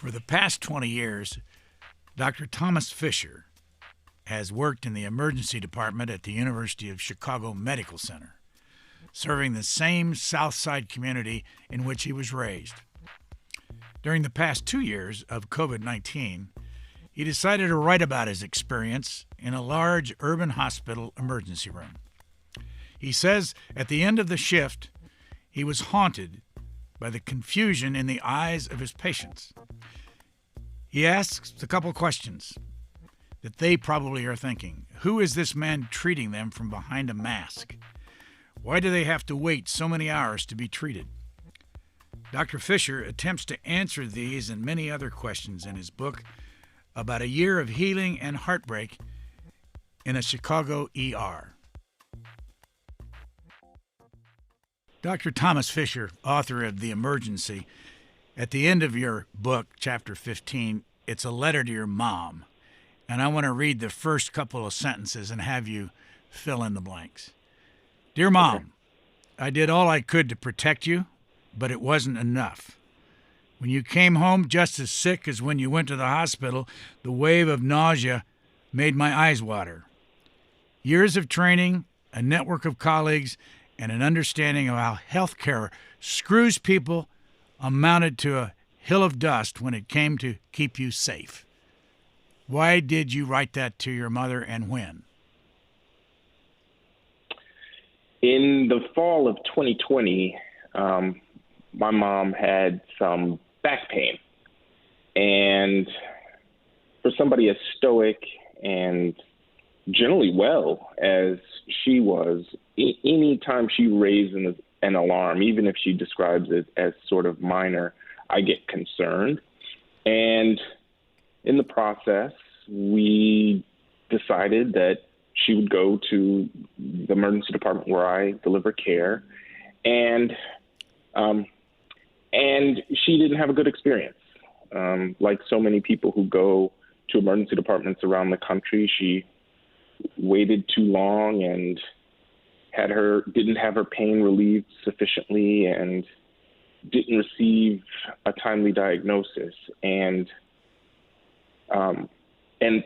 For the past 20 years, Dr. Thomas Fisher has worked in the emergency department at the University of Chicago Medical Center, serving the same South Side community in which he was raised. During the past 2 years of COVID-19, he decided to write about his experience in a large urban hospital emergency room. He says at the end of the shift, he was haunted by the confusion in the eyes of his patients. He asks a couple questions that they probably are thinking. Who is this man treating them from behind a mask? Why do they have to wait so many hours to be treated? Dr. Fisher attempts to answer these and many other questions in his book about a year of healing and heartbreak in a Chicago ER. Dr. Thomas Fisher, author of The Emergency, at the end of your book, chapter 15, it's a letter to your mom. And I want to read the first couple of sentences and have you fill in the blanks. Dear Mom, I did all I could to protect you, but it wasn't enough. When you came home just as sick as when you went to the hospital, the wave of nausea made my eyes water. Years of training, a network of colleagues, and an understanding of how healthcare screws people amounted to a hill of dust when it came to keep you safe. Why did you write that to your mother and when? In the fall of 2020, my mom had some back pain. And for somebody as stoic and generally well as she was, any time she raised an alarm, even if she describes it as sort of minor, I get concerned. And in the process, we decided that she would go to the emergency department where I deliver care. And she didn't have a good experience. Like so many people who go to emergency departments around the country, she waited too long and didn't have her pain relieved sufficiently and didn't receive a timely diagnosis. And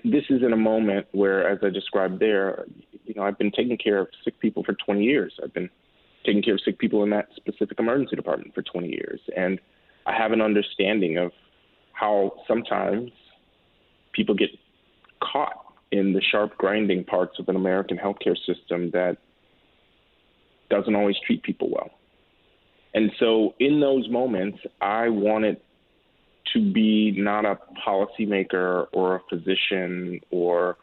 this is in a moment where, as I described there, I've been taking care of sick people for 20 years. I've been taking care of sick people in that specific emergency department for 20 years. And I have an understanding of how sometimes people get caught in the sharp grinding parts of an American healthcare system that doesn't always treat people well. And so in those moments, I wanted to be not a policymaker or a physician or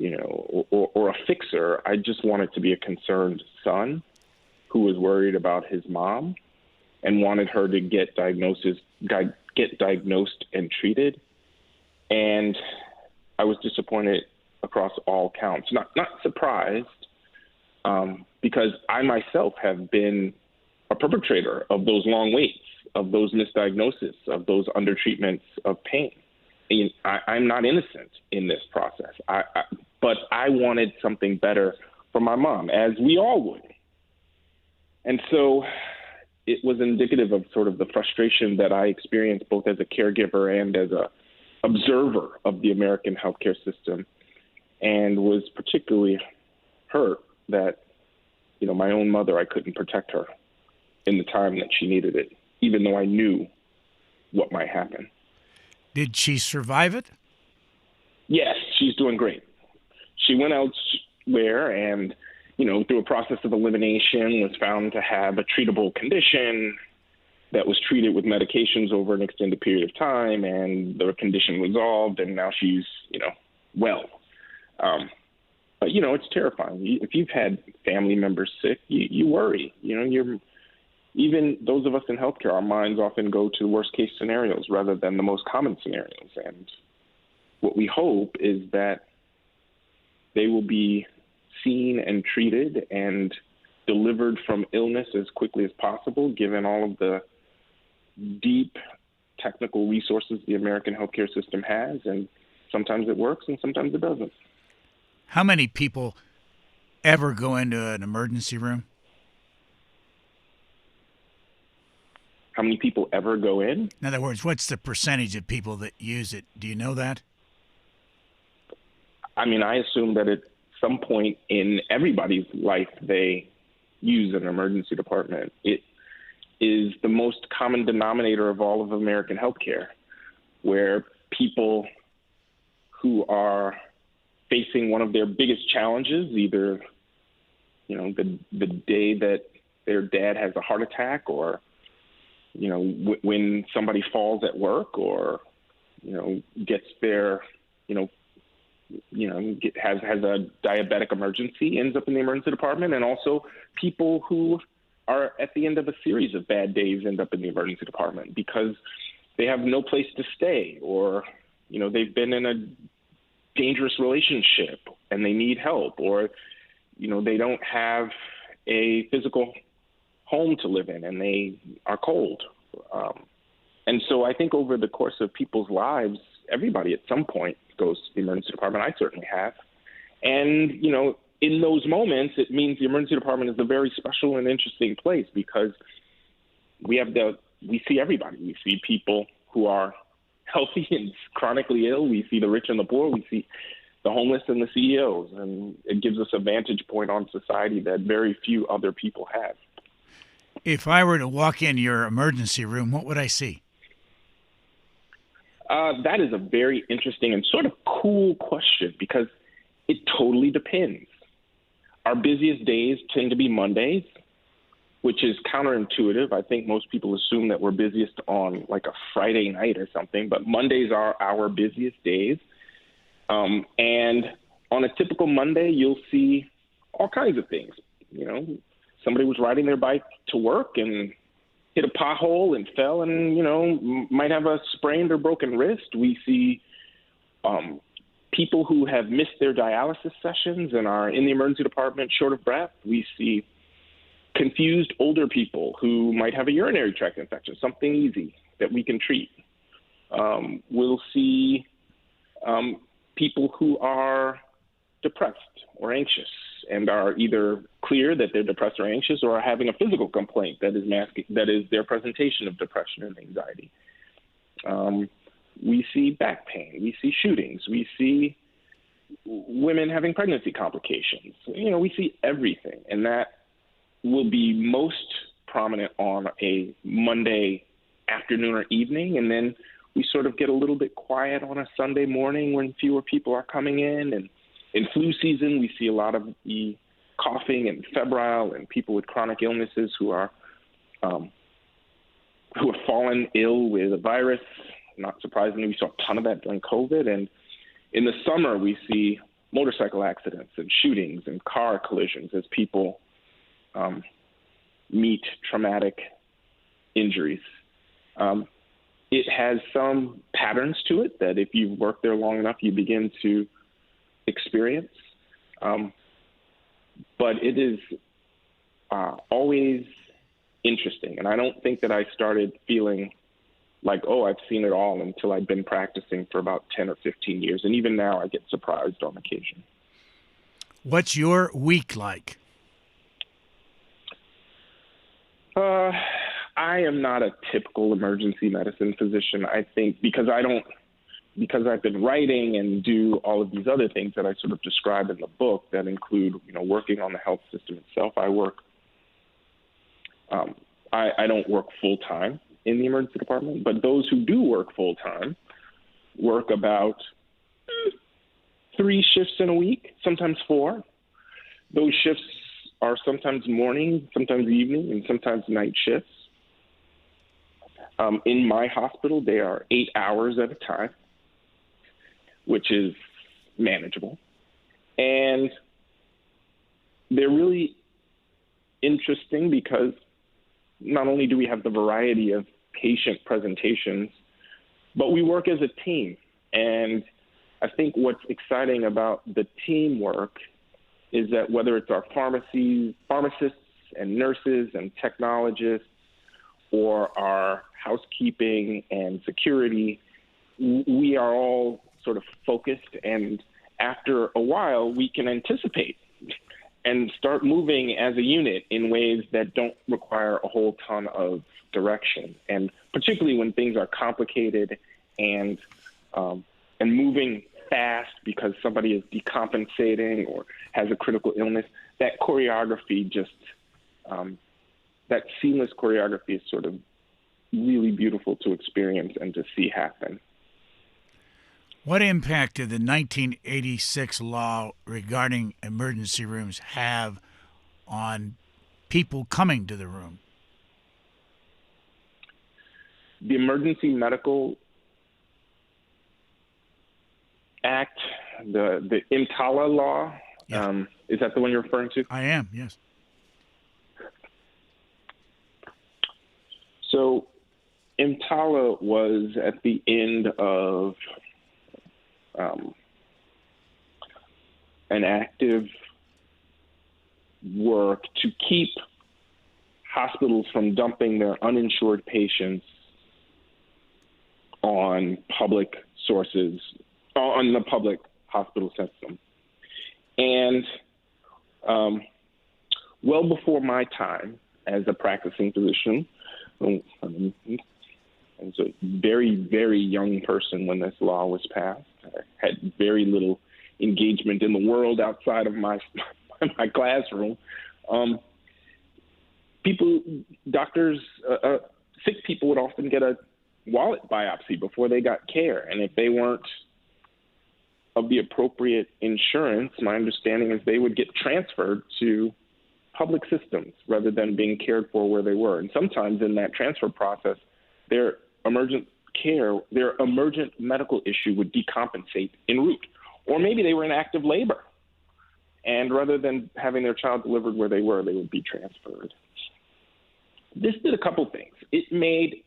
a fixer. I just wanted to be a concerned son who was worried about his mom and wanted her to get diagnosed and treated. And I was disappointed across all counts. Not surprised, because I myself have been a perpetrator of those long waits, of those misdiagnoses, of those undertreatments of pain. And I'm not innocent in this process. But I wanted something better for my mom, as we all would. And so it was indicative of sort of the frustration that I experienced both as a caregiver and as a observer of the American healthcare system, and was particularly hurt that, my own mother, I couldn't protect her in the time that she needed it, even though I knew what might happen. Did she survive it? Yes, she's doing great. She went elsewhere and, through a process of elimination, was found to have a treatable condition that was treated with medications over an extended period of time, and the condition resolved, and now she's, well. But, it's terrifying. If you've had family members sick, you worry. Even those of us in healthcare, our minds often go to worst case scenarios rather than the most common scenarios. And what we hope is that they will be seen and treated and delivered from illness as quickly as possible, given all of the deep technical resources the American healthcare system has. And sometimes it works and sometimes it doesn't. How many people ever go into an emergency room? how many people ever go in. In other words, what's the percentage of people that use it? Do you know that? I mean, I assume that at some point in everybody's life, they use an emergency department. It is the most common denominator of all of American healthcare, where people who are facing one of their biggest challenges, either, the day that their dad has a heart attack, or, when somebody falls at work, or, gets their, has a diabetic emergency, ends up in the emergency department, and also people who are at the end of a series of bad days end up in the emergency department because they have no place to stay, or, they've been in a dangerous relationship and they need help, or, they don't have a physical home to live in and they are cold. And so I think over the course of people's lives, everybody at some point goes to the emergency department. I certainly have. And, in those moments, it means the emergency department is a very special and interesting place because we see everybody. We see people who are healthy and chronically ill. We see the rich and the poor. We see the homeless and the CEOs. And it gives us a vantage point on society that very few other people have. If I were to walk in your emergency room, what would I see? That is a very interesting and sort of cool question because it totally depends. Our busiest days tend to be Mondays, which is counterintuitive. I think most people assume that we're busiest on like a Friday night or something, but Mondays are our busiest days. And on a typical Monday, you'll see all kinds of things. Somebody was riding their bike to work and hit a pothole and fell and, might have a sprained or broken wrist. We see people who have missed their dialysis sessions and are in the emergency department short of breath. We see confused older people who might have a urinary tract infection, something easy that we can treat. We'll see people who are depressed or anxious and are either clear that they're depressed or anxious or are having a physical complaint that is their presentation of depression and anxiety. We see back pain. We see shootings. We see women having pregnancy complications. We see everything. And that will be most prominent on a Monday afternoon or evening. And then we sort of get a little bit quiet on a Sunday morning when fewer people are coming in. And in flu season, we see a lot of the coughing and febrile and people with chronic illnesses who have fallen ill with a virus. Not surprisingly, we saw a ton of that during COVID. And in the summer, we see motorcycle accidents and shootings and car collisions as people meet traumatic injuries. It has some patterns to it that if you've worked there long enough, you begin to experience. But it is always interesting. And I don't think that I started feeling like, I've seen it all until I'd been practicing for about 10 or 15 years. And even now I get surprised on occasion. What's your week like? I am not a typical emergency medicine physician. I think because I've been writing and do all of these other things that I sort of describe in the book that include, working on the health system itself. I don't work full time in the emergency department, but those who do work full time work about 3 shifts in a week, sometimes 4. Those shifts are sometimes morning, sometimes evening, and sometimes night shifts. In my hospital, they are 8 hours at a time, which is manageable. And they're really interesting because not only do we have the variety of patient presentations, but we work as a team. And I think what's exciting about the teamwork is that whether it's our pharmacists and nurses and technologists, or our housekeeping and security, we are all sort of focused, and after a while we can anticipate and start moving as a unit in ways that don't require a whole ton of direction. And particularly when things are complicated and moving fast because somebody is decompensating or has a critical illness, that choreography just, that seamless choreography is sort of really beautiful to experience and to see happen. What impact did the 1986 law regarding emergency rooms have on people coming to the room? The Emergency Medical Act, the EMTALA law, Yeah. Is that the one you're referring to? I am, yes. So EMTALA was at the end of an active work to keep hospitals from dumping their uninsured patients on public sources, on the public hospital system. And well before my time as a practicing physician, I was a very, very young person when this law was passed. I had very little engagement in the world outside of my classroom. Doctors, sick people would often get a wallet biopsy before they got care. And if they weren't of the appropriate insurance, my understanding is they would get transferred to public systems rather than being cared for where they were. And sometimes in that transfer process, their emergent medical issue would decompensate en route. Or maybe they were in active labor, and rather than having their child delivered where they were, they would be transferred. This did a couple things. It made,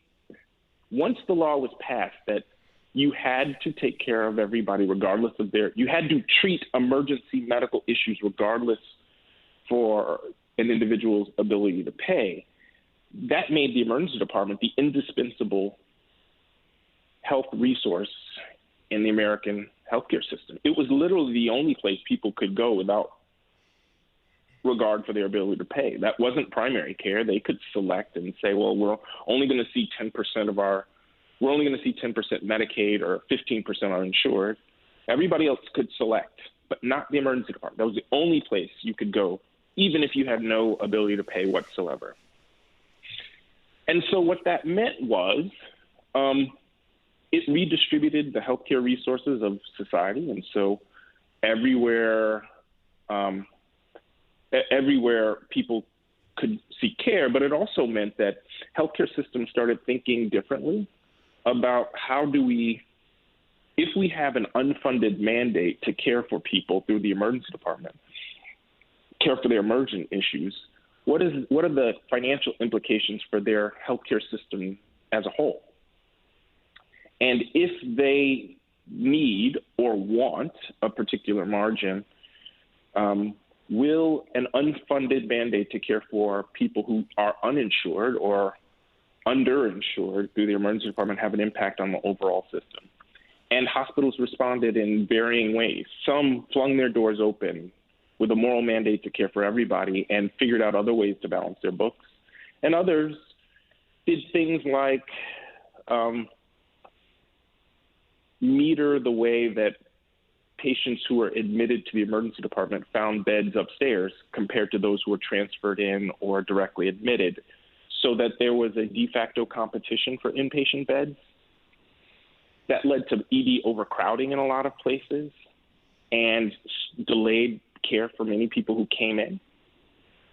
once the law was passed, that you had to take care of everybody regardless of you had to treat emergency medical issues regardless for an individual's ability to pay. That made the emergency department the indispensable health resource in the American healthcare system. It was literally the only place people could go without regard for their ability to pay. That wasn't primary care. They could select and say, well, we're only going to see 10% Medicaid or 15% uninsured. Everybody else could select, but not the emergency department. That was the only place you could go, even if you had no ability to pay whatsoever. And so what that meant was it redistributed the healthcare resources of society. And so everywhere people could seek care, but it also meant that healthcare systems started thinking differently about how do we, if we have an unfunded mandate to care for people through the emergency department, care for their emergent issues, what are the financial implications for their healthcare system as a whole? And if they need or want a particular margin, will an unfunded mandate to care for people who are uninsured or underinsured through the emergency department have an impact on the overall system? And hospitals responded in varying ways. Some flung their doors open with a moral mandate to care for everybody and figured out other ways to balance their books. And others did things like meter the way that patients who were admitted to the emergency department found beds upstairs compared to those who were transferred in or directly admitted, so that there was a de facto competition for inpatient beds. That led to ED overcrowding in a lot of places and delayed care for many people who came in.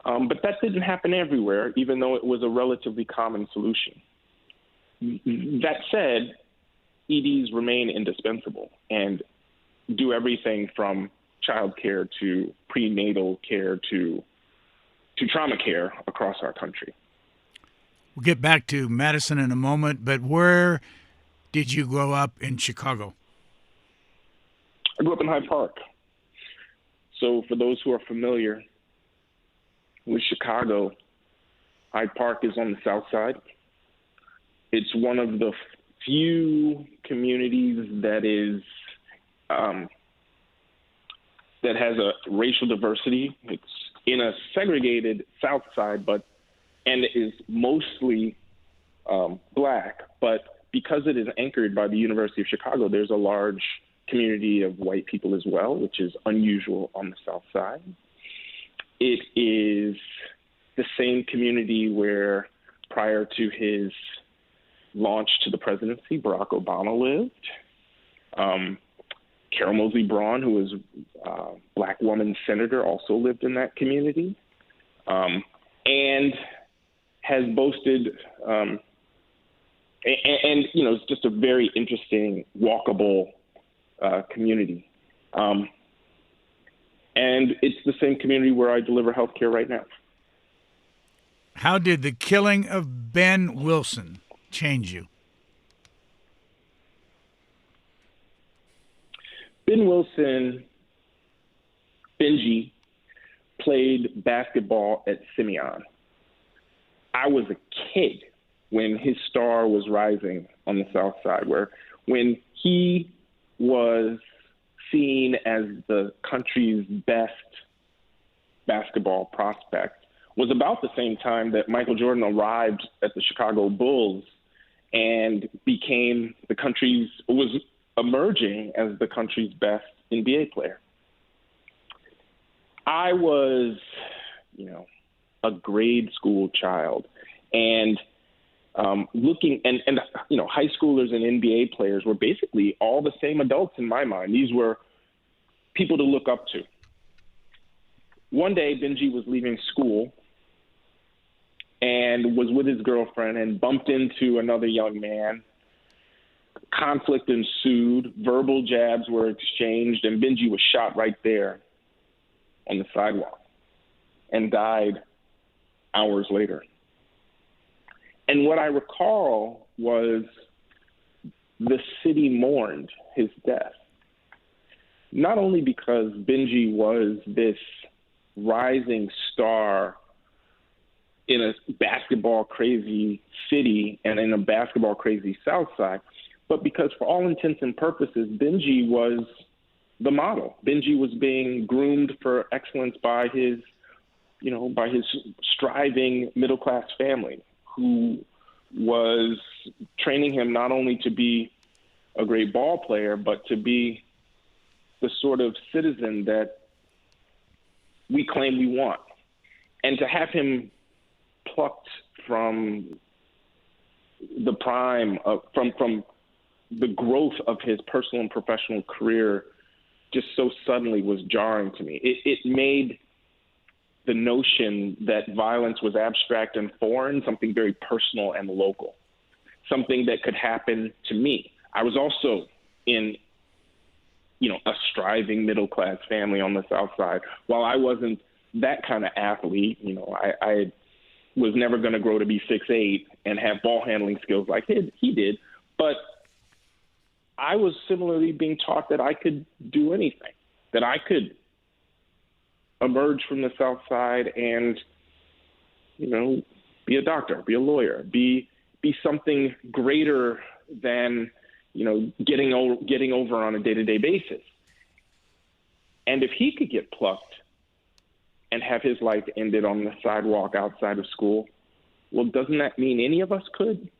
But that didn't happen everywhere, even though it was a relatively common solution. That said, EDs remain indispensable and do everything from child care to prenatal care to trauma care across our country. We'll get back to Madison in a moment, but where did you grow up in Chicago? I grew up in Hyde Park. So for those who are familiar with Chicago, Hyde Park is on the south side. It's one of the few communities that that has a racial diversity. It's in a segregated South Side, and it is mostly Black. But because it is anchored by the University of Chicago, there's a large community of white people as well, which is unusual on the South Side. It is the same community where, prior to his launch to the presidency, Barack Obama lived. Carol Moseley Braun, who was a Black woman senator, also lived in that community, and has boasted, and it's just a very interesting, walkable community. And it's the same community where I deliver healthcare right now. How did the killing of Ben Wilson change you? Ben Wilson, Benji, played basketball at Simeon. I was a kid when his star was rising on the South Side, when he was seen as the country's best basketball prospect, was about the same time that Michael Jordan arrived at the Chicago Bulls and was emerging as the country's best NBA player. I was, a grade school child, and looking and high schoolers and NBA players were basically all the same adults in my mind. These were people to look up to. One day, Benji was leaving school and was with his girlfriend and bumped into another young man. Conflict ensued, verbal jabs were exchanged, and Benji was shot right there on the sidewalk and died hours later. And what I recall was the city mourned his death, not only because Benji was this rising star in a basketball-crazy city and in a basketball-crazy South Side, but because for all intents and purposes, Benji was the model. Benji was being groomed for excellence by his striving middle-class family, who was training him not only to be a great ball player, but to be the sort of citizen that we claim we want. And to have him plucked from the prime, from the growth of his personal and professional career just so suddenly was jarring to me. It made the notion that violence was abstract and foreign something very personal and local, something that could happen to me. I was also in, a striving middle-class family on the South Side. While I wasn't that kind of athlete, I was never going to grow to be 6'8" and have ball handling skills like he did, but I was similarly being taught that I could do anything, that I could emerge from the South Side and, be a doctor, be a lawyer, be something greater than, getting over on a day-to-day basis. And if he could get plucked and have his life ended on the sidewalk outside of school, well, doesn't that mean any of us could?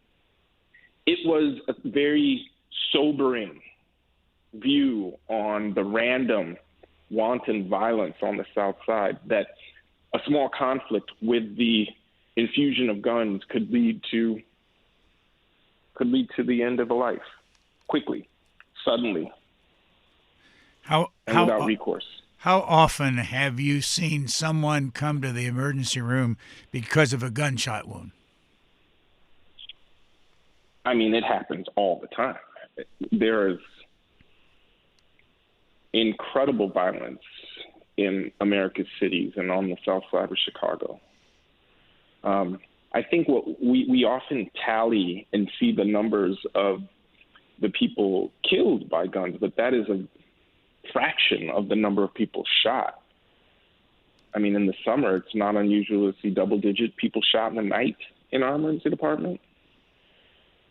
It was a very sobering view on the random, wanton violence on the South Side, that a small conflict with the infusion of guns could lead to the end of a life, quickly, suddenly, and without recourse. How often have you seen someone come to the emergency room because of a gunshot wound? I mean, it happens all the time. There is incredible violence in America's cities and on the South Side of Chicago. I think what we often tally and see the numbers of the people killed by guns, but that is a fraction of the number of people shot. I mean, in the summer, it's not unusual to see double-digit people shot in the night in our emergency department.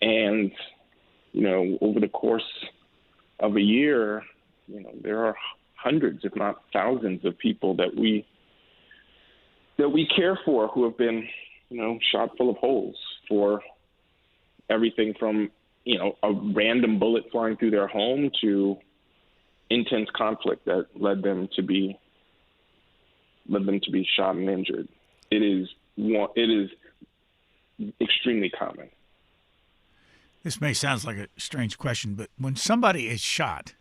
And, over the course of a year, there are hundreds, if not thousands, of people that we care for who have been, shot full of holes for everything from, a random bullet flying through their home to intense conflict that led them to be shot and injured. It is extremely common. This may sound like a strange question, but when somebody is shot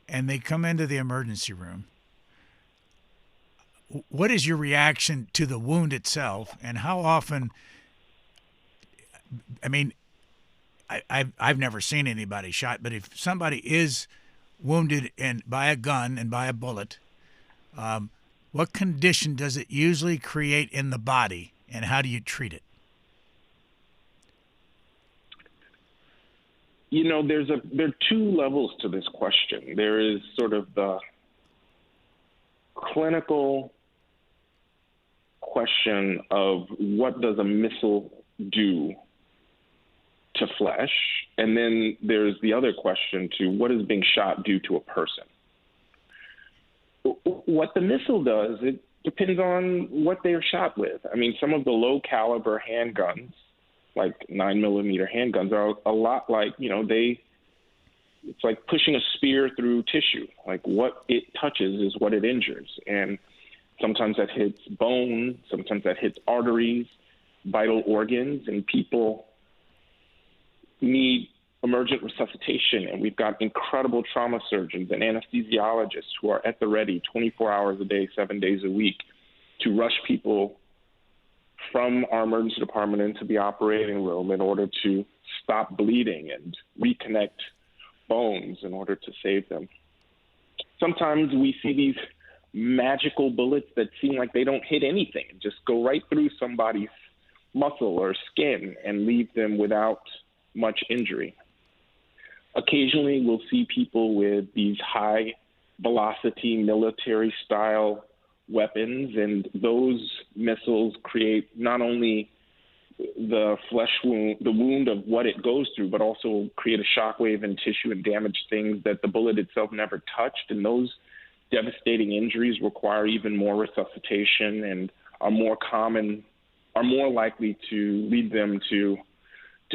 and they come into the emergency room, what is your reaction to the wound itself, and how often? I mean, I've never seen anybody shot, but if somebody is wounded by a gun and by a bullet, what condition does it usually create in the body, and how do you treat it? There are two levels to this question. There is sort of the clinical question of what does a missile do to flesh, and then there's the other question to what is being shot do to a person. What the missile does, it depends on what they are shot with. I mean, some of the low caliber handguns, like 9mm handguns, are a lot like, it's like pushing a spear through tissue. Like what it touches is what it injures. And sometimes that hits bone, sometimes that hits arteries, vital organs, and people need emergent resuscitation. And we've got incredible trauma surgeons and anesthesiologists who are at the ready 24 hours a day, 7 days a week to rush people from our emergency department into the operating room in order to stop bleeding and reconnect bones in order to save them. Sometimes we see these magical bullets that seem like they don't hit anything and just go right through somebody's muscle or skin and leave them without much injury. Occasionally, we'll see people with these high-velocity military-style weapons, and those missiles create not only the flesh wound, the wound of what it goes through, but also create a shockwave in tissue and damage things that the bullet itself never touched. And those devastating injuries require even more resuscitation and are more likely to lead them to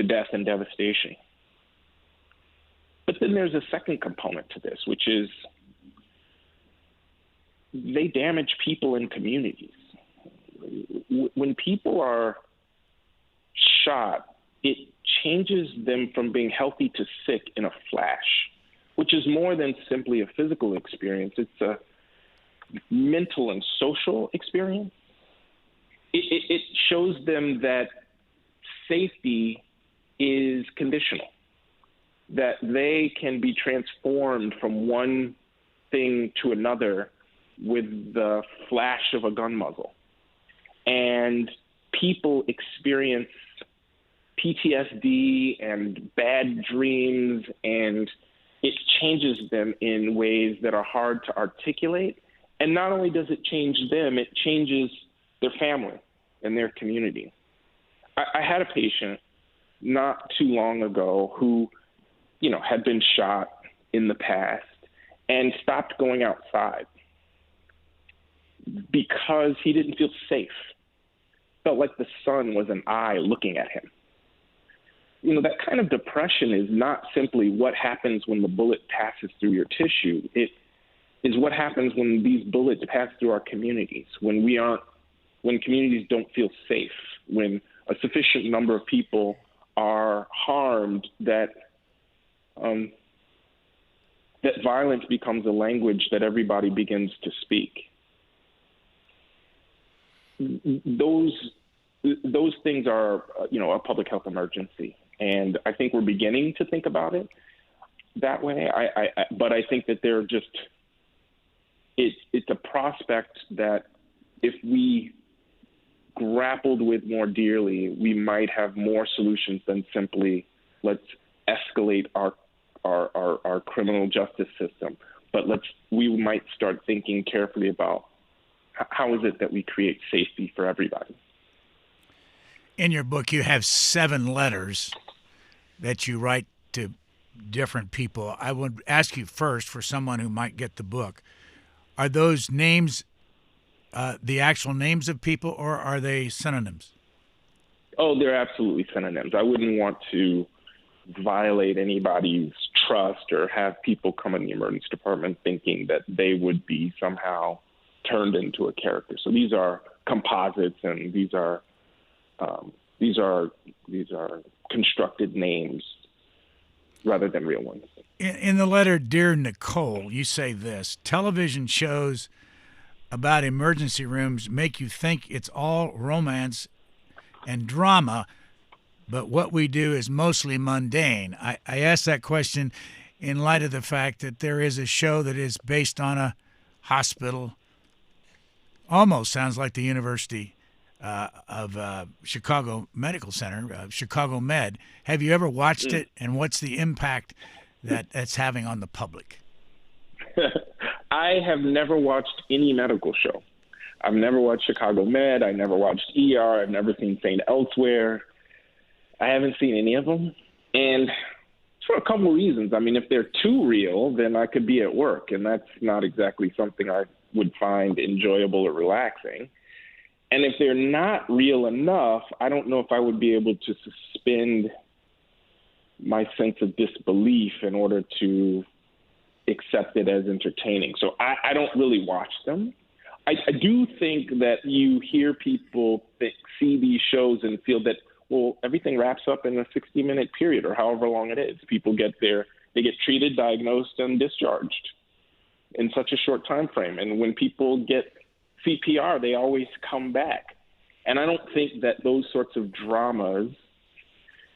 death and devastation. But then there's a second component to this, which is they damage people in communities. When people are shot, it changes them from being healthy to sick in a flash, which is more than simply a physical experience. It's a mental and social experience. It shows them that safety is conditional, that they can be transformed from one thing to another with the flash of a gun muzzle. And people experience PTSD and bad dreams, and it changes them in ways that are hard to articulate. And not only does it change them, it changes their family and their community. I had a patient not too long ago who, had been shot in the past and stopped going outside because he didn't feel safe. Felt like the sun was an eye looking at him. That kind of depression is not simply what happens when the bullet passes through your tissue. It is what happens when these bullets pass through our communities, when communities don't feel safe, when a sufficient number of people are harmed, that violence becomes a language that everybody begins to speak. Those things are, a public health emergency, and I think we're beginning to think about it that way. But I think that they're just it's a prospect that if we grappled with more dearly, we might have more solutions than simply let's escalate our criminal justice system. But we might start thinking carefully about how is it that we create safety for everybody. In your book, you have 7 letters that you write to different people. I would ask you first, for someone who might get the book, are those names the actual names of people, or are they synonyms? Oh, they're absolutely synonyms. I wouldn't want to violate anybody's trust or have people come in the emergency department thinking that they would be somehow turned into a character. So these are composites, and these are constructed names rather than real ones. In the letter, Dear Nicole, you say this: television shows about emergency rooms make you think it's all romance and drama, but what we do is mostly mundane. I ask that question in light of the fact that there is a show that is based on a hospital. Almost sounds like the University of Chicago Medical Center, Chicago Med. Have you ever watched it, and what's the impact that that's having on the public? I have never watched any medical show. I've never watched Chicago Med. I never watched ER. I've never seen St. Elsewhere. I haven't seen any of them. And for a couple of reasons. I mean, if they're too real, then I could be at work, and that's not exactly something I would find enjoyable or relaxing. And if they're not real enough, I don't know if I would be able to suspend my sense of disbelief in order to accept it as entertaining. So I don't really watch them. I do think that you hear people see these shows and feel that, well, everything wraps up in a 60-minute period or however long it is. People they get treated, diagnosed, and discharged in such a short time frame. And when people get CPR, they always come back. And I don't think that those sorts of dramas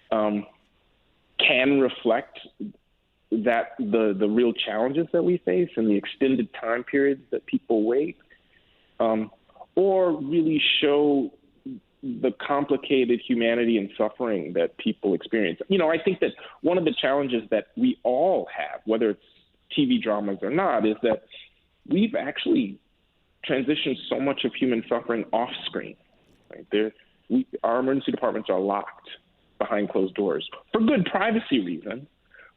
can reflect that the real challenges that we face and the extended time periods that people wait, or really show the complicated humanity and suffering that people experience. You know, I think that one of the challenges that we all have, whether it's TV dramas or not, is that we've actually transitioned so much of human suffering off screen. Right? Our emergency departments are locked behind closed doors for good privacy reasons,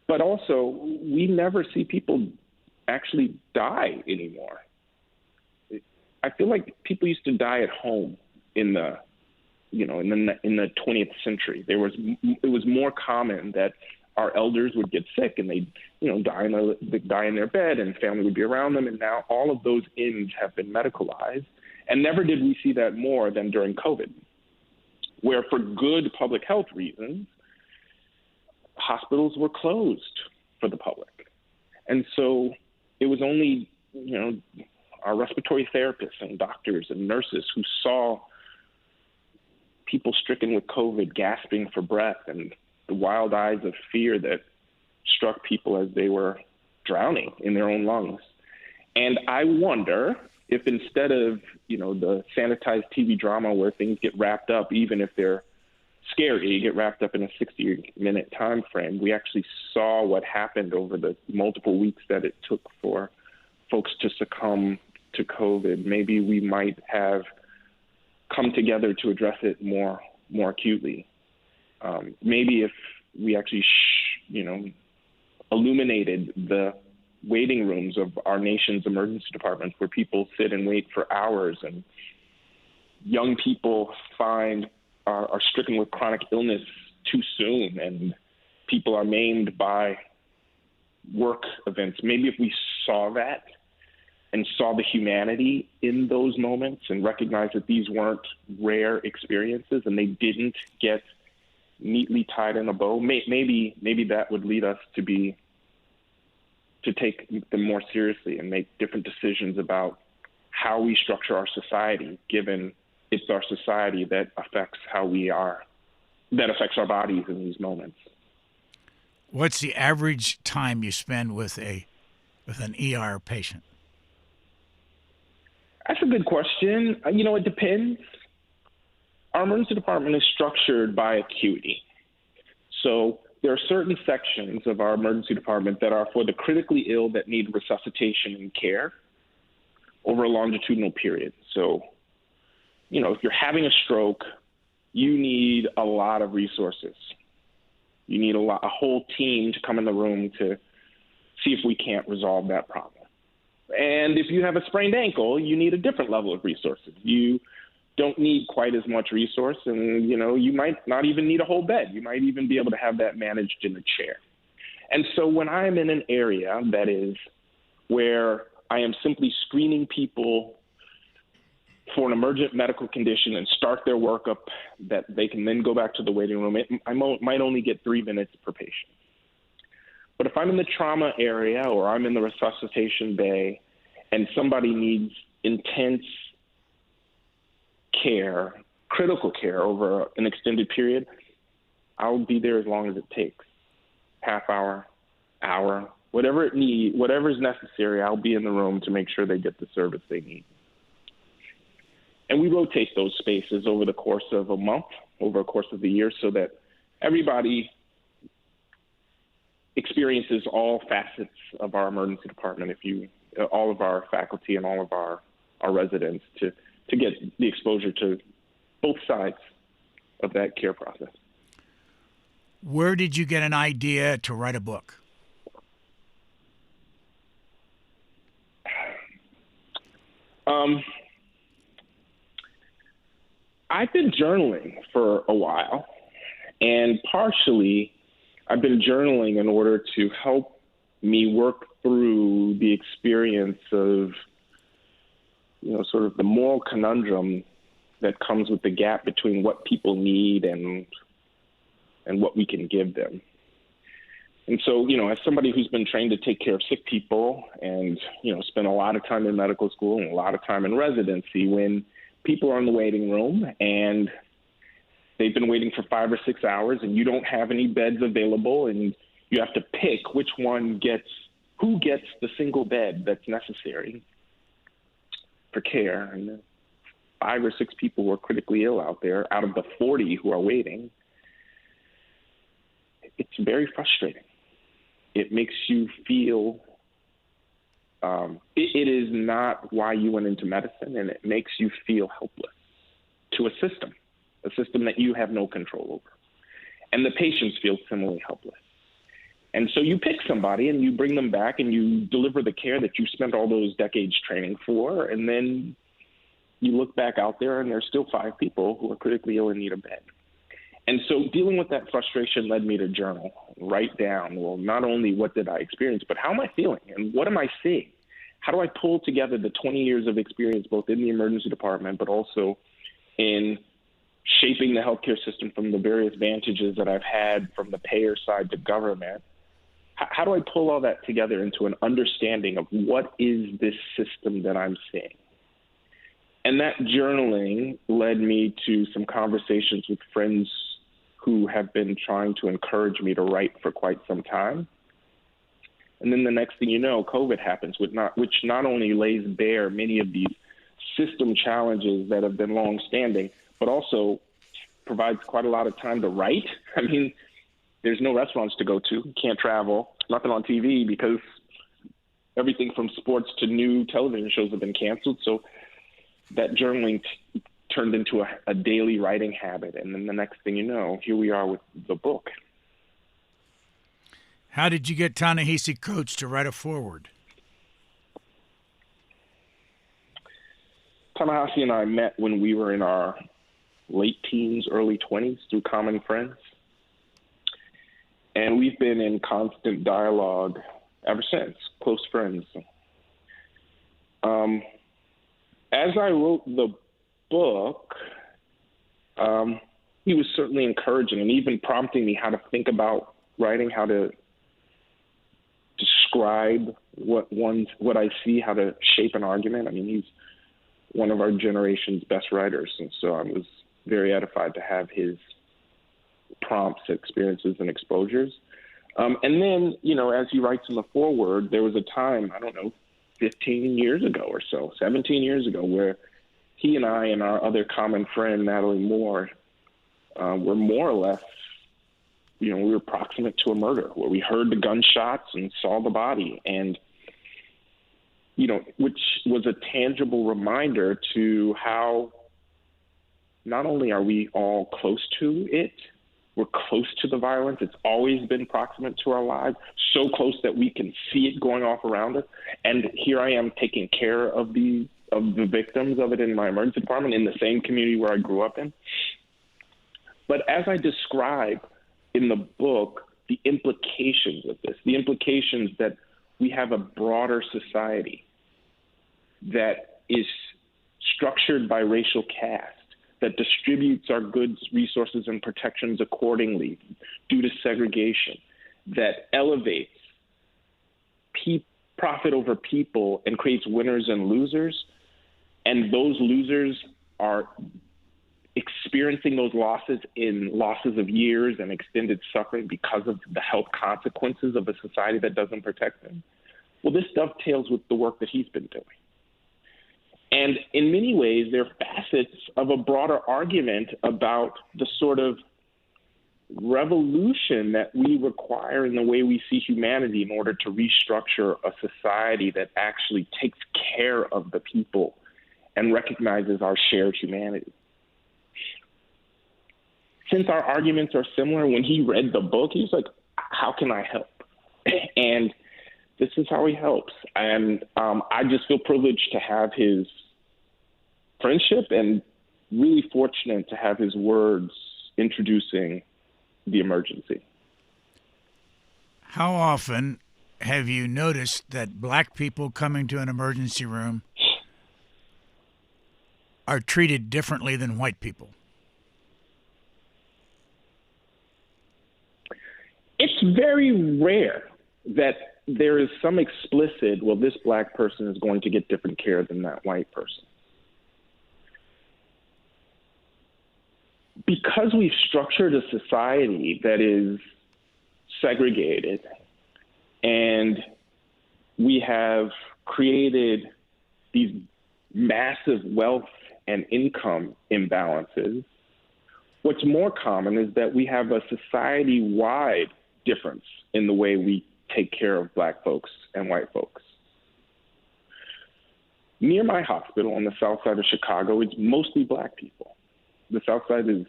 but also we never see people actually die anymore. I feel like people used to die at home in the 20th century. It was more common that our elders would get sick and they'd die in their bed, and family would be around them. And now all of those ends have been medicalized, and never did we see that more than during COVID, where for good public health reasons, hospitals were closed for the public. And so it was only, our respiratory therapists and doctors and nurses who saw people stricken with COVID gasping for breath, and the wild eyes of fear that struck people as they were drowning in their own lungs. And I wonder if instead of, the sanitized TV drama where things get wrapped up, even if they're scary, get wrapped up in a 60-minute time frame, we actually saw what happened over the multiple weeks that it took for folks to succumb to COVID. Maybe we might have come together to address it more acutely. Maybe if we actually, illuminated the waiting rooms of our nation's emergency departments, where people sit and wait for hours, and young people are stricken with chronic illness too soon, and people are maimed by work events. Maybe if we saw that and saw the humanity in those moments and recognized that these weren't rare experiences and they didn't get neatly tied in a bow, maybe that would lead us to take them more seriously and make different decisions about how we structure our society, given it's our society that affects how we are, that affects our bodies in these moments. What's the average time you spend with an ER patient? That's a good question. It depends. Our emergency department is structured by acuity. So there are certain sections of our emergency department that are for the critically ill that need resuscitation and care over a longitudinal period. So, if you're having a stroke, you need a lot of resources. You need a whole team to come in the room to see if we can't resolve that problem. And if you have a sprained ankle, you need a different level of resources. You don't need quite as much resource, and you might not even need a whole bed. You might even be able to have that managed in a chair. And so when I'm in an area that is where I am simply screening people for an emergent medical condition and start their workup that they can then go back to the waiting room, I might only get 3 minutes per patient. But if I'm in the trauma area or I'm in the resuscitation bay and somebody needs intense care, critical care over an extended period, I'll be there as long as it takes. Half hour, whatever is necessary, I'll be in the room to make sure they get the service they need. And we rotate those spaces over the course of a month, over the course of the year, so that everybody experiences all facets of our emergency department, all of our faculty and all of our residents to get the exposure to both sides of that care process. Where did you get an idea to write a book? I've been journaling for a while, and partially I've been journaling in order to help me work through the experience of, sort of the moral conundrum that comes with the gap between what people need and what we can give them. And so, as somebody who's been trained to take care of sick people and, spent a lot of time in medical school and a lot of time in residency, when people are in the waiting room and they've been waiting for 5 or 6 hours and you don't have any beds available and you have to pick who gets the single bed that's necessary for care. And 5 or 6 people who are critically ill out there out of the 40 who are waiting. It's very frustrating. It makes you feel it is not why you went into medicine, and it makes you feel helpless to a system that you have no control over. And the patients feel similarly helpless. And so you pick somebody and you bring them back and you deliver the care that you spent all those decades training for, and then you look back out there and there's still 5 people who are critically ill and need a bed. And so dealing with that frustration led me to journal, write down, well, not only what did I experience, but how am I feeling and what am I seeing? How do I pull together the 20 years of experience, both in the emergency department, but also in shaping the healthcare system from the various vantages that I've had from the payer side to government? How do I pull all that together into an understanding of what is this system that I'm seeing? And that journaling led me to some conversations with friends who have been trying to encourage me to write for quite some time. And then the next thing you know, COVID happens, which not only lays bare many of these system challenges that have been long-standing, but also provides quite a lot of time to write. I mean, there's no restaurants to go to, can't travel, nothing on TV because everything from sports to new television shows have been canceled. So that journaling turned into a daily writing habit. And then the next thing you know, here we are with the book. How did you get Ta-Nehisi Coates to write a foreword? Ta-Nehisi and I met when we were in our late teens, early 20s through common friends. And we've been in constant dialogue ever since, close friends. As I wrote the book, he was certainly encouraging and even prompting me how to think about writing, how to describe what I see, how to shape an argument. I mean, he's one of our generation's best writers, and so I was very edified to have his prompts, experiences, and exposures. And then, as he writes in the foreword, there was a time, 15 years ago or so, 17 years ago, where he and I and our other common friend, Natalie Moore, were more or less, we were proximate to a murder, where we heard the gunshots and saw the body, and, which was a tangible reminder to how not only are we all close to it, We're close to the violence. It's always been proximate to our lives, so close that we can see it going off around us. And here I am taking care of the victims of it in my emergency department in the same community where I grew up in. But as I describe in the book, the implications of this, the implications that we have a broader society that is structured by racial caste, that distributes our goods, resources, and protections accordingly due to segregation, that elevates profit over people and creates winners and losers, and those losers are experiencing those losses in losses of years and extended suffering because of the health consequences of a society that doesn't protect them. Well, this dovetails with the work that he's been doing. And in many ways, they're facets of a broader argument about the sort of revolution that we require in the way we see humanity in order to restructure a society that actually takes care of the people and recognizes our shared humanity. Since our arguments are similar, when he read the book, he was like, how can I help? And this is how he helps. And I just feel privileged to have his friendship and really fortunate to have his words introducing the emergency. How often have you noticed that black people coming to an emergency room are treated differently than white people? It's very rare that there is some explicit, well, this black person is going to get different care than that white person. Because we've structured a society that is segregated and we have created these massive wealth and income imbalances, what's more common is that we have a society-wide difference in the way we take care of black folks and white folks. Near my hospital on the south side of Chicago, it's mostly black people. The south side is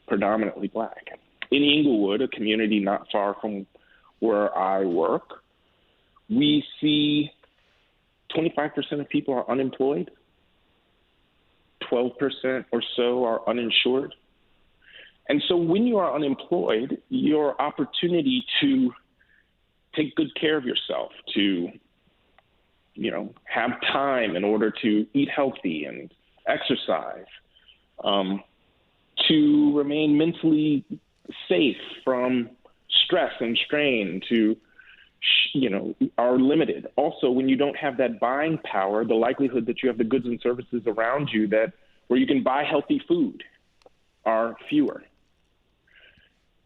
predominantly black. In Inglewood, a community not far from where I work, we see 25% of people are unemployed, 12% or so are uninsured. And so when you are unemployed, your opportunity to take good care of yourself, to, have time in order to eat healthy and exercise, to remain mentally safe from stress and strain, are limited. Also, when you don't have that buying power, the likelihood that you have the goods and services around you where you can buy healthy food are fewer.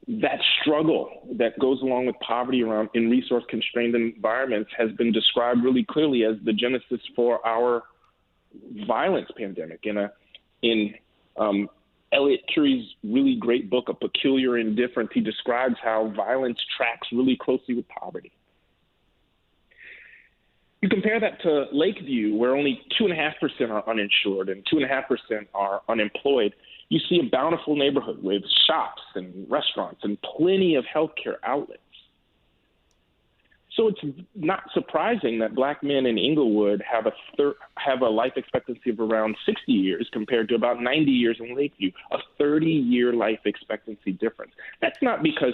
That struggle that goes along with poverty in resource-constrained environments has been described really clearly as the genesis for our violence pandemic. In Elliot Curie's really great book, A Peculiar Indifference, he describes how violence tracks really closely with poverty. You compare that to Lakeview, where only 2.5% are uninsured and 2.5% are unemployed. You see a bountiful neighborhood with shops and restaurants and plenty of healthcare outlets. So it's not surprising that black men in Inglewood have a life expectancy of around 60 years compared to about 90 years in Lakeview, a 30-year life expectancy difference. That's not because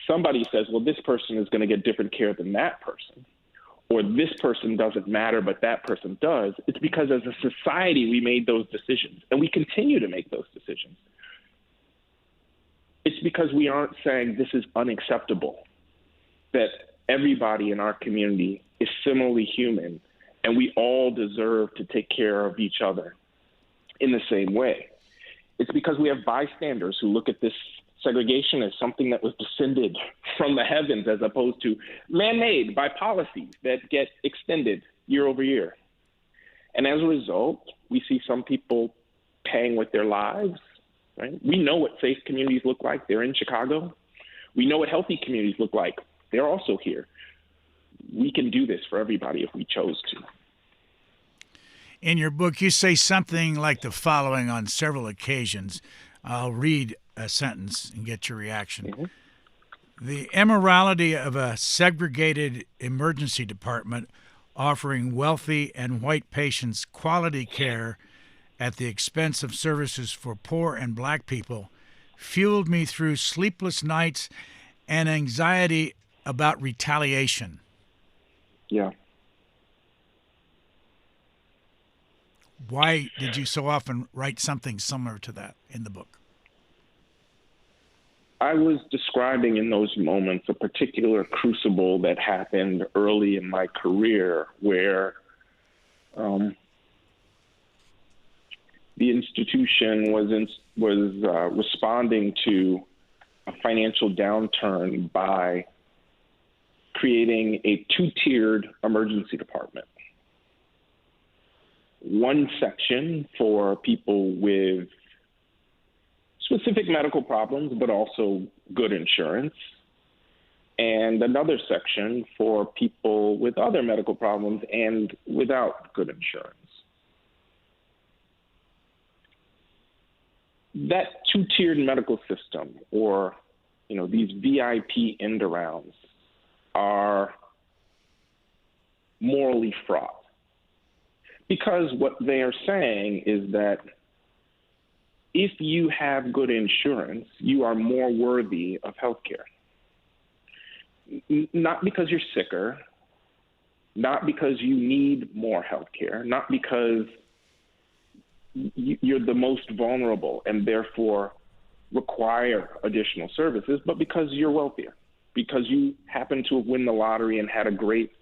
somebody says, well, this person is going to get different care than that person, or this person doesn't matter, but that person does. It's because as a society, we made those decisions, and we continue to make those decisions. It's because we aren't saying this is unacceptable, that everybody in our community is similarly human, and we all deserve to take care of each other in the same way. It's because we have bystanders who look at this segregation as something that was descended from the heavens as opposed to man-made by policies that get extended year over year. And as a result, we see some people paying with their lives, right? We know what safe communities look like. They're in Chicago. We know what healthy communities look like. They're also here. We can do this for everybody if we chose to. In your book, you say something like the following on several occasions. I'll read a sentence and get your reaction. Mm-hmm. The immorality of a segregated emergency department offering wealthy and white patients quality care at the expense of services for poor and black people fueled me through sleepless nights and anxiety about retaliation. Yeah. Why did you so often write something similar to that in the book? I was describing in those moments a particular crucible that happened early in my career where the institution was responding to a financial downturn by creating a two-tiered emergency department. One section for people with specific medical problems, but also good insurance, and another section for people with other medical problems and without good insurance. That two-tiered medical system, or these VIP end-arounds, are morally fraught. Because what they are saying is that if you have good insurance, you are more worthy of health care. Not because you're sicker, not because you need more health care, not because you're the most vulnerable and therefore require additional services, but because you're wealthier, because you happen to have won the lottery and had a great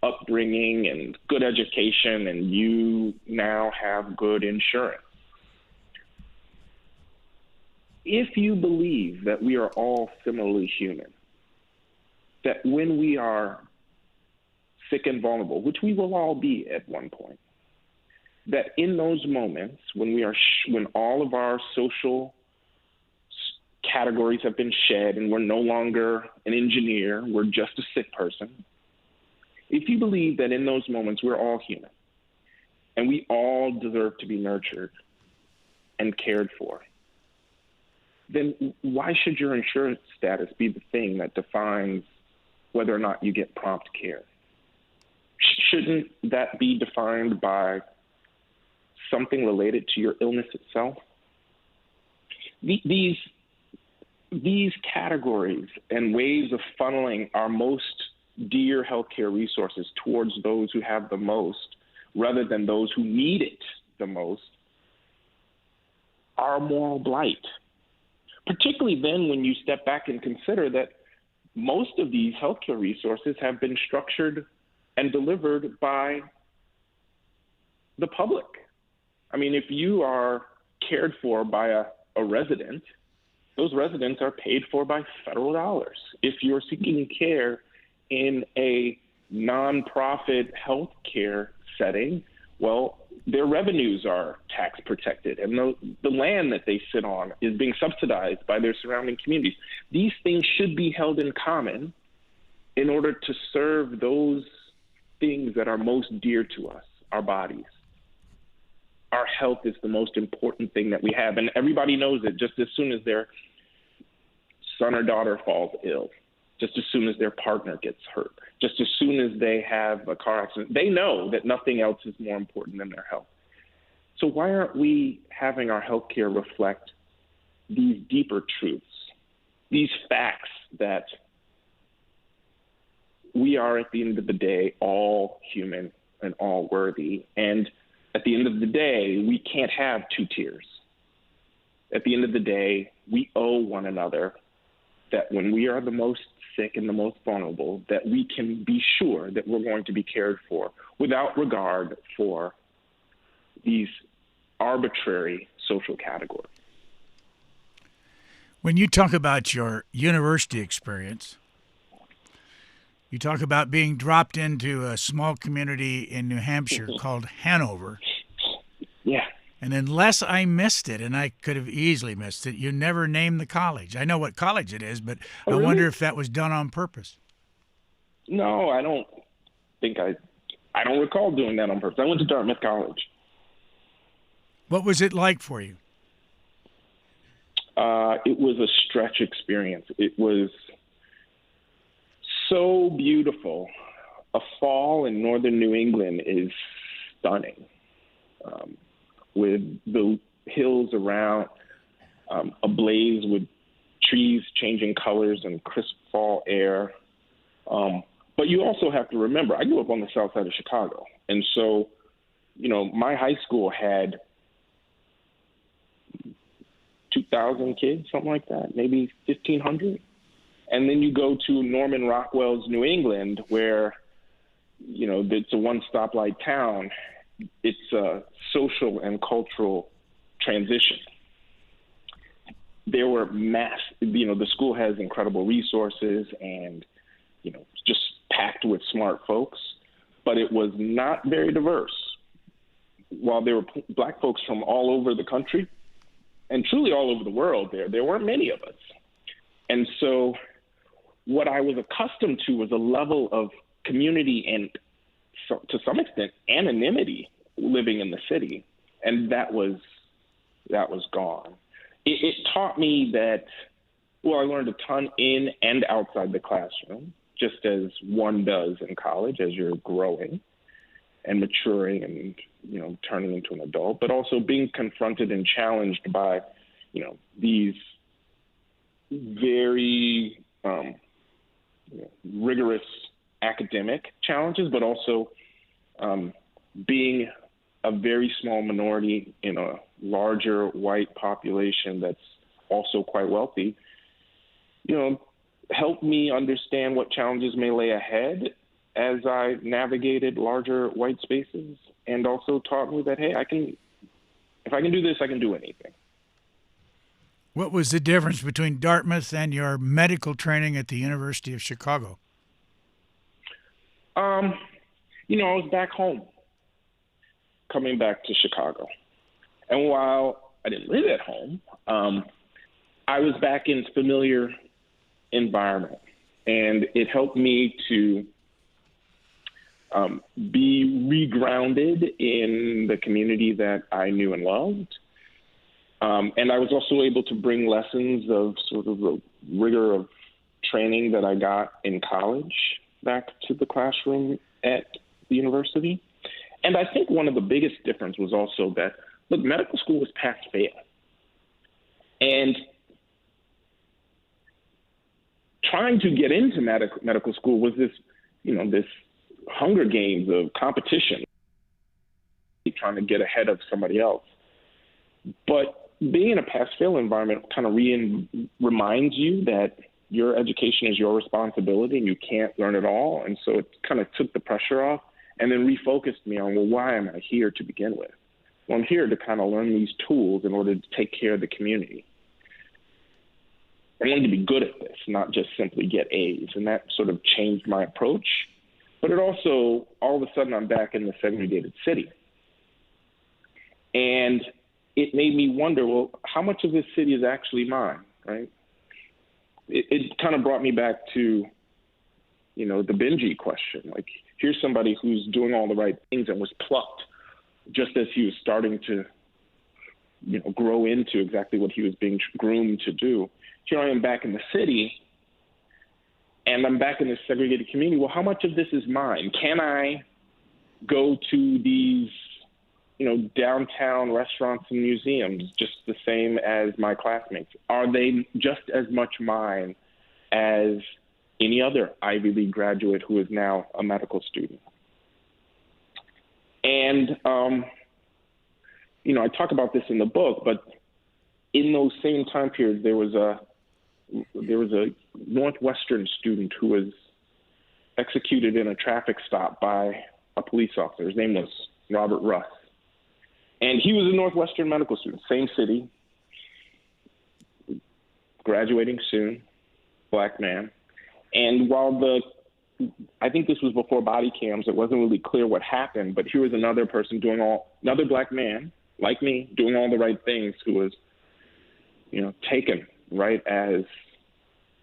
upbringing and good education, and you now have good insurance. If you believe that we are all similarly human, that when we are sick and vulnerable, which we will all be at one point, that in those moments when when all of our social categories have been shed and we're no longer an engineer, we're just a sick person, if you believe that in those moments we're all human and we all deserve to be nurtured and cared for, then why should your insurance status be the thing that defines whether or not you get prompt care? Shouldn't that be defined by something related to your illness itself? These categories and ways of funneling our most dear healthcare resources towards those who have the most rather than those who need it the most are a moral blight. Particularly then when you step back and consider that most of these healthcare resources have been structured and delivered by the public. I mean, if you are cared for by a resident, those residents are paid for by federal dollars. If you're seeking care in a nonprofit healthcare setting, well, their revenues are tax protected, and the land that they sit on is being subsidized by their surrounding communities. These things should be held in common in order to serve those things that are most dear to us, our bodies. Our health is the most important thing that we have, and everybody knows it just as soon as their son or daughter falls ill, just as soon as their partner gets hurt, just as soon as they have a car accident. They know that nothing else is more important than their health. So why aren't we having our healthcare reflect these deeper truths, these facts that we are, at the end of the day, all human and all worthy? And at the end of the day, we can't have two tiers. At the end of the day, we owe one another that when we are the most sick and the most vulnerable, that we can be sure that we're going to be cared for without regard for these arbitrary social categories. When you talk about your university experience, you talk about being dropped into a small community in New Hampshire called Hanover. Yeah. And unless I missed it, and I could have easily missed it, you never named the college. I know what college it is, but I wonder if that was done on purpose. No, I don't think I don't recall doing that on purpose. I went to Dartmouth College. What was it like for you? It was a stretch experience. It was so beautiful. A fall in northern New England is stunning, with the hills around ablaze with trees changing colors and crisp fall air. But you also have to remember, I grew up on the south side of Chicago. And so, my high school had 2,000 kids, something like that, maybe 1,500. And then you go to Norman Rockwell's New England, where, it's a one stoplight town. It's a social and cultural transition. There were the school has incredible resources and, just packed with smart folks, but it was not very diverse. While there were black folks from all over the country and truly all over the world there weren't many of us. And so what I was accustomed to was a level of community and, to some extent, anonymity living in the city. And that was gone. It taught me that, I learned a ton in and outside the classroom, just as one does in college as you're growing and maturing and, turning into an adult, but also being confronted and challenged by, these very rigorous academic challenges, but also being a very small minority in a larger white population that's also quite wealthy, helped me understand what challenges may lay ahead as I navigated larger white spaces, and also taught me that, hey, if I can do this, I can do anything. What was the difference between Dartmouth and your medical training at the University of Chicago? I was back home, coming back to Chicago. And while I didn't live at home, I was back in familiar environment, and it helped me to be regrounded in the community that I knew and loved. And I was also able to bring lessons of sort of the rigor of training that I got in college back to the classroom at the university. And I think one of the biggest difference was also that, look, medical school was pass-fail. And trying to get into medical school was this, this Hunger Games of competition, trying to get ahead of somebody else. But being in a pass-fail environment kind of reminds you that your education is your responsibility and you can't learn it all. And so it kind of took the pressure off and then refocused me on, why am I here to begin with? Well, I'm here to kind of learn these tools in order to take care of the community. I wanted to be good at this, not just simply get A's. And that sort of changed my approach. But it also, all of a sudden, I'm back in the segregated city. And it made me wonder, how much of this city is actually mine, right? It kind of brought me back to, the Benji question. Like, here's somebody who's doing all the right things and was plucked just as he was starting to, grow into exactly what he was being groomed to do. Here I am back in the city, and I'm back in this segregated community. Well, how much of this is mine? Can I go to these, downtown restaurants and museums just the same as my classmates? Are they just as much mine as any other Ivy League graduate who is now a medical student? And, I talk about this in the book, but in those same time periods, there was a Northwestern student who was executed in a traffic stop by a police officer. His name was Robert Russ. And he was a Northwestern medical student, same city, graduating soon, black man. And while I think this was before body cams, it wasn't really clear what happened, but here was another person another black man, like me, doing all the right things, who was, taken right as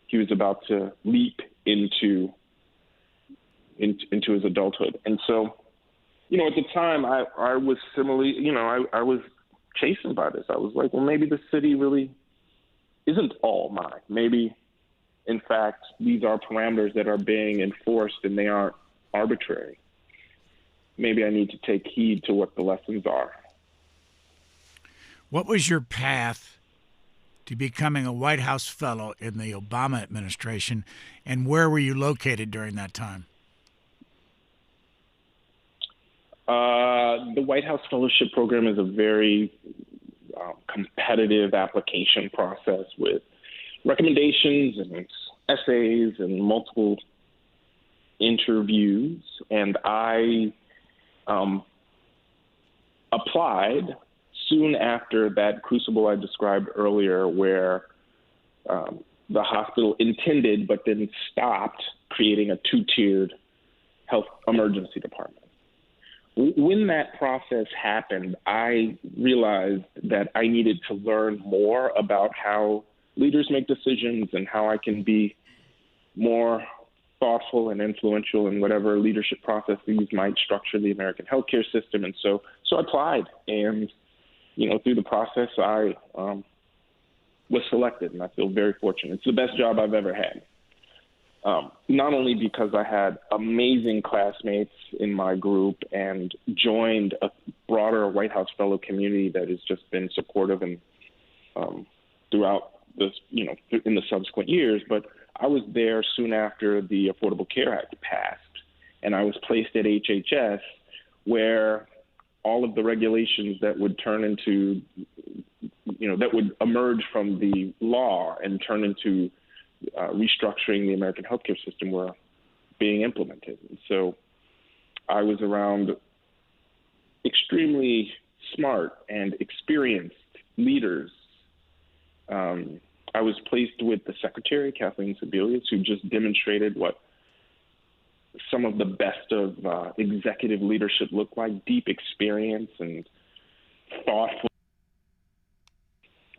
he was about to leap into his adulthood. And so, at the time I was similarly, I was chastened by this. I was like, well, maybe the city really isn't all mine. Maybe, in fact, these are parameters that are being enforced and they aren't arbitrary. Maybe I need to take heed to what the lessons are. What was your path to becoming a White House fellow in the Obama administration, and where were you located during that time? The White House Fellowship Program is a very competitive application process with recommendations and essays and multiple interviews. And I applied soon after that crucible I described earlier, where the hospital intended but then stopped creating a two-tiered health emergency department. When that process happened, I realized that I needed to learn more about how leaders make decisions and how I can be more thoughtful and influential in whatever leadership processes might structure the American healthcare system. And so I applied, and through the process, I was selected, and I feel very fortunate. It's the best job I've ever had. Not only because I had amazing classmates in my group and joined a broader White House fellow community that has just been supportive and throughout this, in the subsequent years, but I was there soon after the Affordable Care Act passed, and I was placed at HHS, where all of the regulations that would turn into, that would emerge from the law and turn into restructuring the American healthcare system were being implemented. And so I was around extremely smart and experienced leaders. I was placed with the secretary, Kathleen Sebelius, who just demonstrated what some of the best of executive leadership look like: deep experience and thoughtful.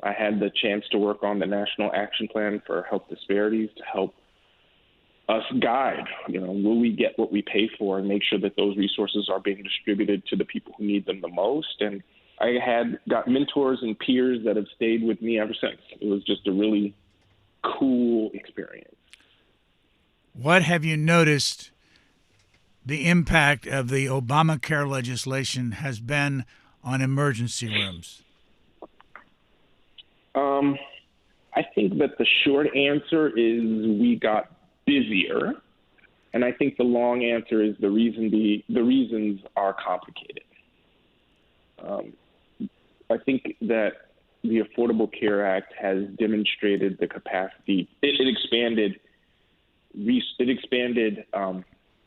I had the chance to work on the National Action Plan for Health Disparities to help us guide, will we get what we pay for, and make sure that those resources are being distributed to the people who need them the most. And I got mentors and peers that have stayed with me ever since. It was just a really cool experience. What have you noticed the impact of the Obamacare legislation has been on emergency rooms? I think that the short answer is we got busier, and I think the long answer is the reasons are complicated. I think that the Affordable Care Act has demonstrated the capacity. It expanded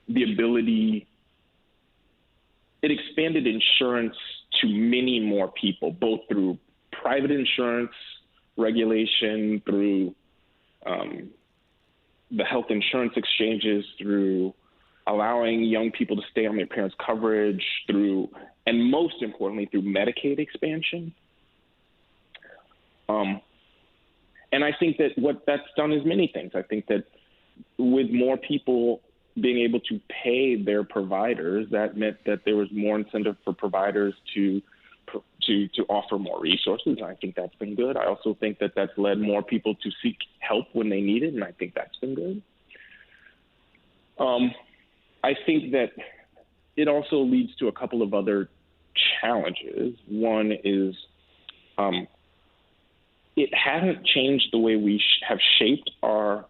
the ability. It expanded insurance to many more people, both through private insurance regulation, through the health insurance exchanges, through allowing young people to stay on their parents' coverage, and most importantly, through Medicaid expansion. And I think that what that's done is many things. I think that with more people being able to pay their providers, that meant that there was more incentive for providers to offer more resources. I think that's been good. I also think that that's led more people to seek help when they need it, and I think that's been good. I think that it also leads to a couple of other challenges. One is it hasn't changed the way we have shaped our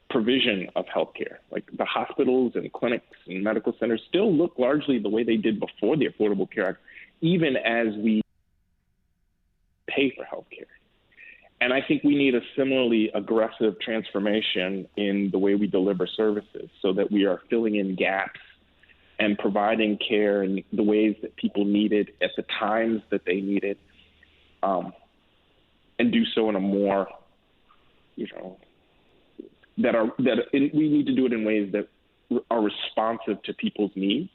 provision of healthcare. Like the hospitals and clinics and medical centers still look largely the way they did before the Affordable Care Act, even as we pay for healthcare. And I think we need a similarly aggressive transformation in the way we deliver services so that we are filling in gaps and providing care in the ways that people need it at the times that they need it, and do so in a more, we need to do it in ways that are responsive to people's needs.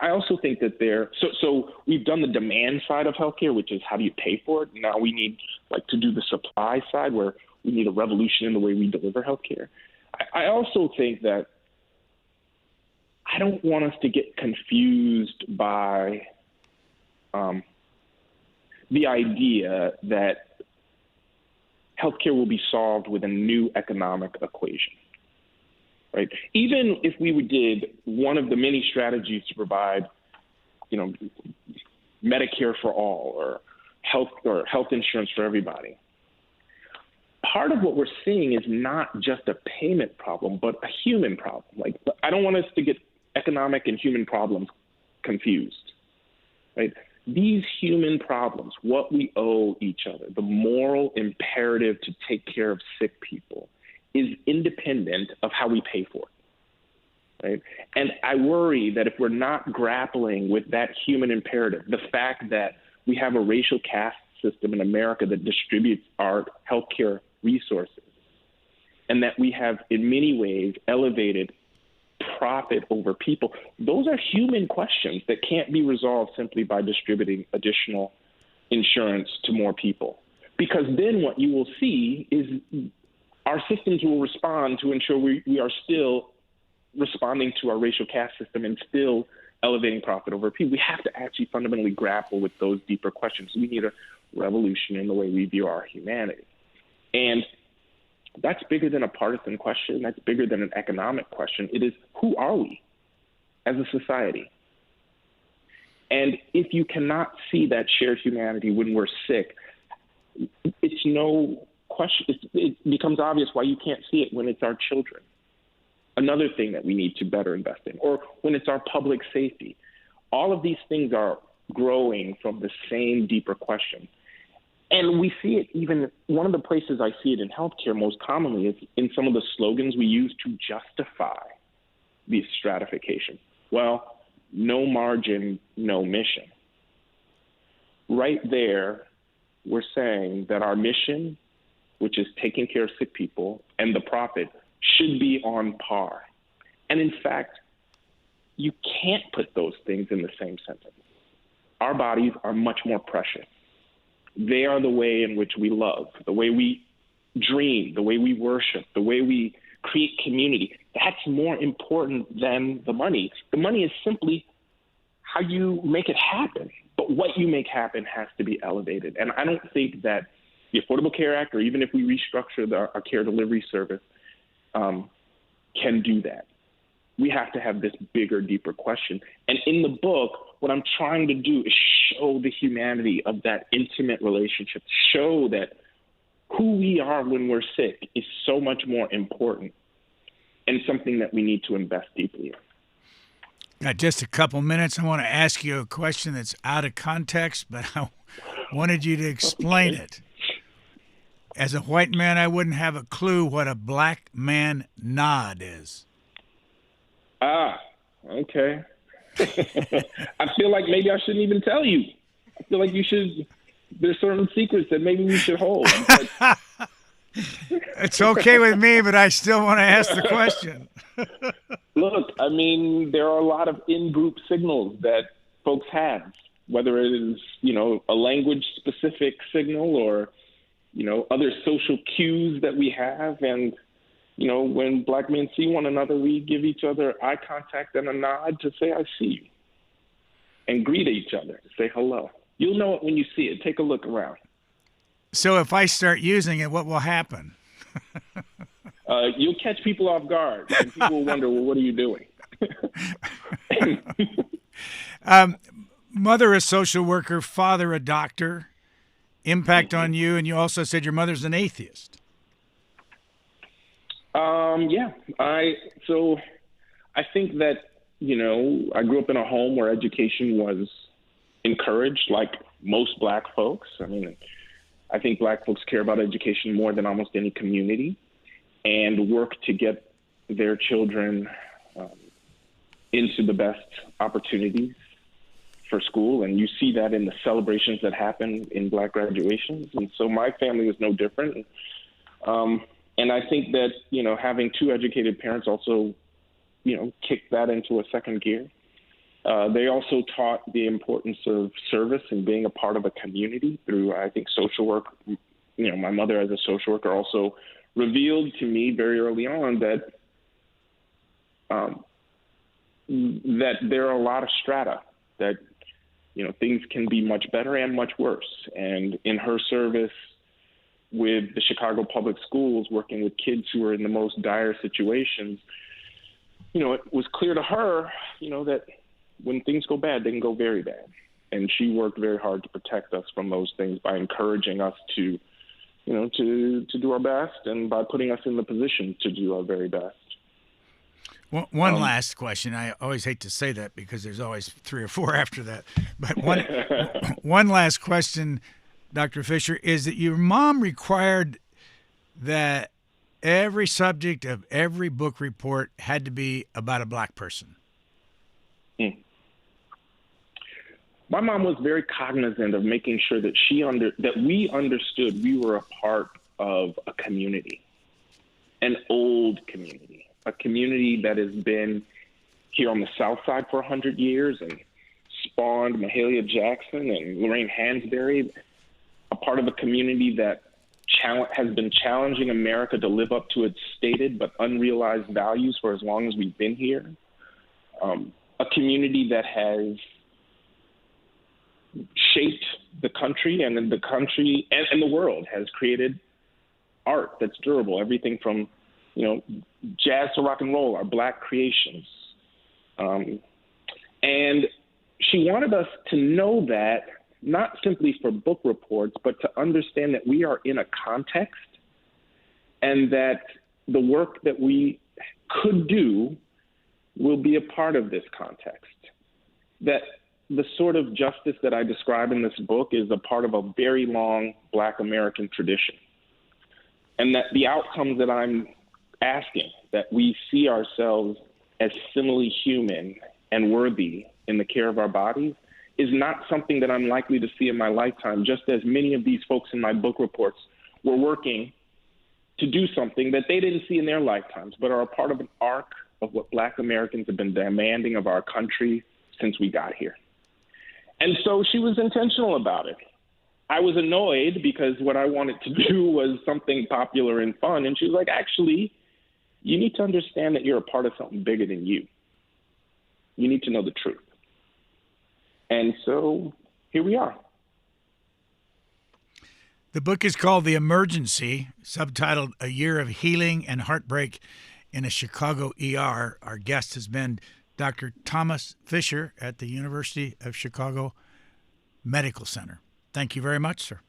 I also think that so we've done the demand side of healthcare, which is how do you pay for it? Now we need to do the supply side, where we need a revolution in the way we deliver healthcare. I also think that I don't want us to get confused by the idea that healthcare will be solved with a new economic equation, right? Even if we did one of the many strategies to provide, Medicare for all or health insurance for everybody, part of what we're seeing is not just a payment problem, but a human problem. Like, I don't want us to get economic and human problems confused, right? These human problems, what we owe each other, the moral imperative to take care of sick people, is independent of how we pay for it, right? And I worry that if we're not grappling with that human imperative, the fact that we have a racial caste system in America that distributes our healthcare resources, and that we have in many ways elevated profit over people, those are human questions that can't be resolved simply by distributing additional insurance to more people. Because then what you will see is our systems will respond to ensure we are still responding to our racial caste system and still elevating profit over people. We have to actually fundamentally grapple with those deeper questions. We need a revolution in the way we view our humanity. And that's bigger than a partisan question. That's bigger than an economic question. It is, who are we as a society? And if you cannot see that shared humanity when we're sick, it's no question. It becomes obvious why you can't see it when it's our children. Another thing that we need to better invest in, or when it's our public safety. All of these things are growing from the same deeper question. And we see it even, one of the places I see it in healthcare most commonly is in some of the slogans we use to justify these stratification. Well, no margin, no mission. Right there, we're saying that our mission, which is taking care of sick people, and the profit should be on par. And in fact, you can't put those things in the same sentence. Our bodies are much more precious. They are the way in which we love, the way we dream, the way we worship, the way we create community. That's more important than the money. The money is simply how you make it happen. But what you make happen has to be elevated. And I don't think that the Affordable Care Act, or even if we restructure our care delivery service, can do that. We have to have this bigger, deeper question. And in the book, what I'm trying to do is show the humanity of that intimate relationship, show that who we are when we're sick is so much more important and something that we need to invest deeply in. Got just a couple minutes. I want to ask you a question that's out of context, but I wanted you to explain it. As a white man, I wouldn't have a clue what a black man nod is. Ah, okay. I feel like maybe I shouldn't even tell you. I feel like there's certain secrets that maybe we should hold. It's okay with me, but I still want to ask the question. Look, I mean, there are a lot of in-group signals that folks have, whether it is, a language-specific signal or, other social cues that we have. And, when black men see one another, we give each other eye contact and a nod to say, I see you, and greet each other, say hello. You'll know it when you see it. Take a look around. So if I start using it, what will happen? You'll catch people off guard, and people will wonder, well, what are you doing? Mother a social worker, father a doctor, impact on you, and you also said your mother's an atheist. Yeah. I think that, I grew up in a home where education was encouraged, like most black folks. I mean, I think black folks care about education more than almost any community and work to get their children into the best opportunities for school. And you see that in the celebrations that happen in black graduations. And so my family was no different. And I think that, having two educated parents also, kicked that into a second gear. They also taught the importance of service and being a part of a community through, I think, social work. My mother as a social worker also revealed to me very early on that there are a lot of strata, that, things can be much better and much worse. And in her service, with the Chicago Public Schools, working with kids who were in the most dire situations, it was clear to her, that when things go bad, they can go very bad. And she worked very hard to protect us from those things by encouraging us to do our best, and by putting us in the position to do our very best. One last question. I always hate to say that because there's always 3 or 4 after that. But one last question, Dr. Fisher, is that your mom required that every subject of every book report had to be about a black person. My mom was very cognizant of making sure that that we understood we were a part of a community, an old community, a community that has been here on the South Side for 100 years and spawned Mahalia Jackson and Lorraine Hansberry, a part of a community that has been challenging America to live up to its stated but unrealized values for as long as we've been here, a community that has shaped the country, and then the country and the world has created art that's durable, everything from jazz to rock and roll, our black creations. And she wanted us to know that, not simply for book reports, but to understand that we are in a context, and that the work that we could do will be a part of this context. That the sort of justice that I describe in this book is a part of a very long Black American tradition. And that the outcomes that I'm asking, that we see ourselves as similarly human and worthy in the care of our bodies, is not something that I'm likely to see in my lifetime, just as many of these folks in my book reports were working to do something that they didn't see in their lifetimes, but are a part of an arc of what Black Americans have been demanding of our country since we got here. And so she was intentional about it. I was annoyed because what I wanted to do was something popular and fun. And she was like, actually, you need to understand that you're a part of something bigger than you. You need to know the truth. And so here we are. The book is called The Emergency, subtitled A Year of Healing and Heartbreak in a Chicago ER. Our guest has been Dr. Thomas Fisher at the University of Chicago Medical Center. Thank you very much, sir.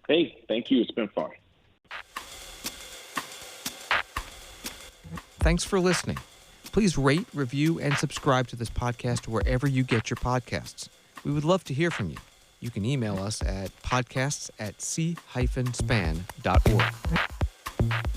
Hey, thank you. It's been fun. Thanks for listening. Please rate, review, and subscribe to this podcast wherever you get your podcasts. We would love to hear from you. You can email us at podcasts@c-span.org.